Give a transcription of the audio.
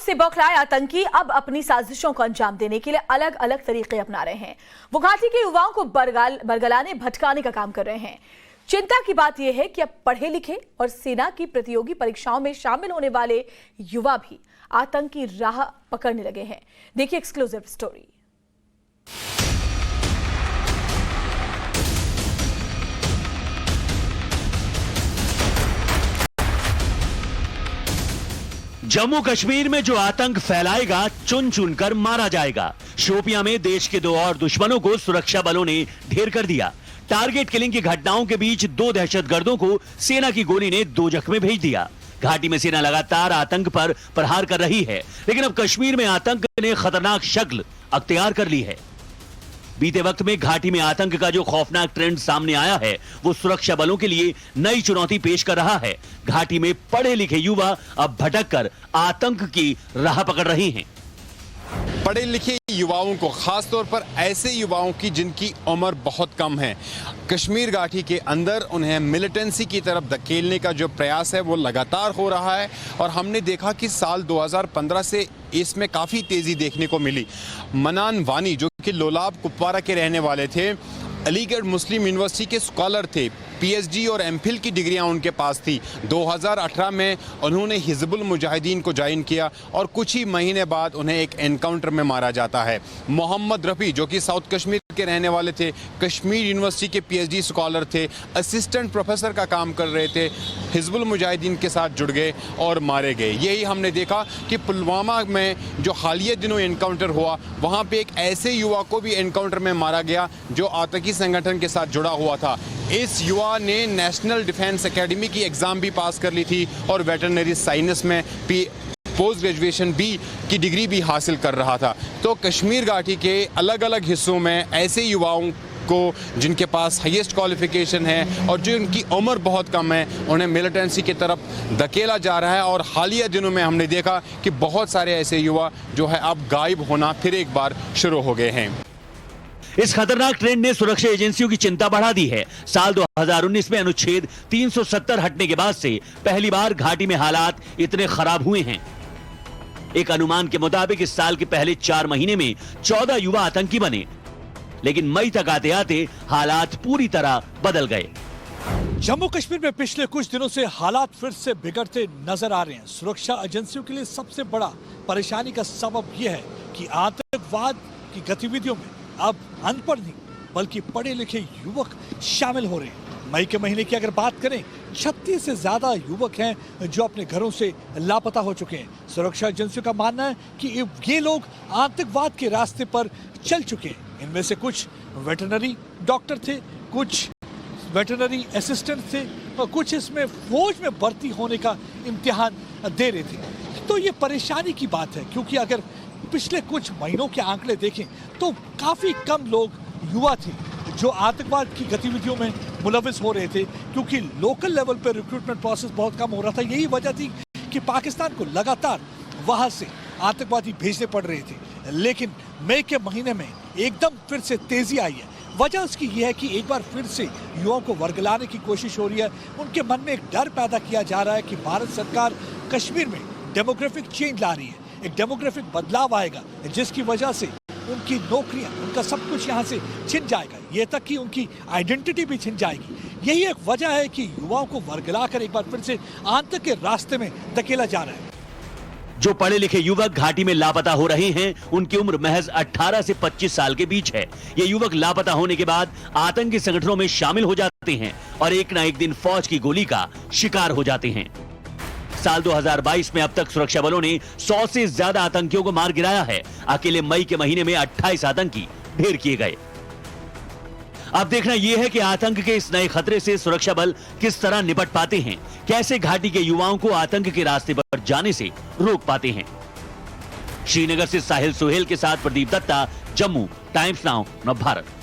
से बौखलाए आतंकी अब अपनी साजिशों को अंजाम देने के लिए अलग अलग तरीके अपना रहे हैं। वो घाटी के युवाओं को बरगलाने भटकाने का काम कर रहे हैं। चिंता की बात यह है कि अब पढ़े लिखे और सेना की प्रतियोगी परीक्षाओं में शामिल होने वाले युवा भी आतंक की राह पकड़ने लगे हैं। देखिए एक्सक्लूसिव स्टोरी। जम्मू कश्मीर में जो आतंक फैलाएगा चुन चुनकर मारा जाएगा। शोपियां में देश के दो और दुश्मनों को सुरक्षा बलों ने ढेर कर दिया। टारगेट किलिंग की घटनाओं के बीच दो दहशतगर्दों को सेना की गोली ने दो जख्म में भेज दिया। घाटी में सेना लगातार आतंक पर प्रहार कर रही है, लेकिन अब कश्मीर में आतंक ने खतरनाक शक्ल अख्तियार कर ली है। बीते वक्त में घाटी में आतंक का जो खौफनाक ट्रेंड सामने आया है, वो सुरक्षा बलों के लिए नई चुनौती पेश कर रहा है। घाटी में पढ़े लिखे युवा अब भटक कर आतंक की राह पकड़ रहे हैं। पढ़े लिखे युवाओं को, खास तौर पर ऐसे युवाओं की जिनकी उम्र बहुत कम है, कश्मीर घाटी के अंदर उन्हें मिलिटेंसी की तरफ धकेलने का जो प्रयास है वो लगातार हो रहा है। और हमने देखा कि साल 2015 से इसमें काफ़ी तेज़ी देखने को मिली। मनान वानी जो कि लोलाब कुपवारा के रहने वाले थे, अलीगढ़ मुस्लिम यूनिवर्सिटी के स्कॉलर थे, पीएचडी और एमफिल की डिग्रियां उनके पास थी। 2018 में उन्होंने हिजबुल मुजाहिदीन को ज्वाइन किया और कुछ ही महीने बाद उन्हें एक एनकाउंटर में मारा जाता है। मोहम्मद रफ़ी जो कि साउथ कश्मीर के रहने वाले थे, कश्मीर यूनिवर्सिटी के पीएचडी स्कॉलर थे, असिस्टेंट प्रोफेसर का काम कर रहे थे, हिजबुल मुजाहिदीन के साथ जुड़ गए और मारे गए। यही हमने देखा कि पुलवामा में जो हालिया दिनों एनकाउंटर हुआ, वहाँ पे एक ऐसे युवा को भी एनकाउंटर में मारा गया जो आतंकी संगठन के साथ जुड़ा हुआ था। इस युवा ने नेशनल डिफेंस एकेडमी की एग्ज़ाम भी पास कर ली थी और वेटरनरी साइंस में पोस्ट ग्रेजुएशन बी की डिग्री भी हासिल कर रहा था। तो कश्मीर घाटी के अलग अलग हिस्सों में ऐसे युवाओं को जिनके पास हाईएस्ट क्वालिफिकेशन है और जो उनकी उम्र बहुत कम है, उन्हें मिलिटेंसी की तरफ धकेला जा रहा है। और हालिया दिनों में हमने देखा कि बहुत सारे ऐसे युवा जो है अब गायब होना फिर एक बार शुरू हो गए हैं। इस खतरनाक ट्रेंड ने सुरक्षा एजेंसियों की चिंता बढ़ा दी है। साल 2019 में अनुच्छेद 370 हटने के बाद से पहली बार घाटी में हालात इतने खराब हुए हैं। एक अनुमान के मुताबिक इस साल के पहले 4 महीने में 14 युवा आतंकी बने, लेकिन मई तक आते आते हालात पूरी तरह बदल गए। जम्मू कश्मीर में पिछले कुछ दिनों से हालात फिर से बिगड़ते नजर आ रहे हैं। सुरक्षा एजेंसियों के लिए सबसे बड़ा परेशानी का सबब यह है कि आतंकवाद की गतिविधियों में अब अनपढ़ नहीं बल्कि पढ़े लिखे युवक शामिल हो रहे हैं। मई के महीने की अगर बात करें, 36 से ज्यादा युवक हैं जो अपने घरों से लापता हो चुके हैं। सुरक्षा एजेंसियों का मानना है कि ये लोग आतंकवाद के रास्ते पर चल चुके हैं। इनमें से कुछ वेटरनरी डॉक्टर थे, कुछ वेटरनरी असिस्टेंट थे और कुछ इसमें फौज में भर्ती होने का इम्तिहान दे रहे थे। तो ये परेशानी की बात है, क्योंकि अगर पिछले कुछ महीनों के आंकड़े देखें तो काफी कम लोग युवा थे जो आतंकवाद की गतिविधियों में मुलविस हो रहे थे, क्योंकि लोकल लेवल पर रिक्रूटमेंट प्रोसेस बहुत कम हो रहा था। यही वजह थी कि पाकिस्तान को लगातार वहां से आतंकवादी भेजने पड़ रहे थे। लेकिन मई के महीने में एकदम फिर से तेजी आई है। वजह उसकी यह है कि एक बार फिर से युवाओं को वर्गलाने की कोशिश हो रही है। उनके मन में एक डर पैदा किया जा रहा है कि भारत सरकार कश्मीर में डेमोग्राफिक चेंज ला रही है, एक डेमोग्राफिक बदलाव आएगा जिसकी वजह से उनकी नौकरियां, उनका सब कुछ यहाँ से छिन जाएगा, ये तक कि उनकी आइडेंटिटी भी छिन जाएगी। यही एक वजह है कि युवाओं को वर्गलाकर एक बार फिर से आतंक के रास्ते में धकेला जा रहा है। जो पढ़े लिखे युवक घाटी में लापता हो रहे हैं, उनकी उम्र महज 18 से 25 साल के बीच है। ये युवक लापता होने के बाद आतंकी संगठनों में शामिल हो जाते हैं और एक ना एक दिन फौज की गोली का शिकार हो जाते हैं। साल 2022 में अब तक सुरक्षा बलों ने 100 से ज्यादा आतंकियों को मार गिराया है। अकेले मई के महीने में 28 आतंकी ढेर किए गए। अब देखना यह है कि आतंक के इस नए खतरे से सुरक्षा बल किस तरह निपट पाते हैं, कैसे घाटी के युवाओं को आतंक के रास्ते पर जाने से रोक पाते हैं। श्रीनगर से साहिल सुहेल के साथ प्रदीप दत्ता, जम्मू, टाइम्स नाउ, नव भारत।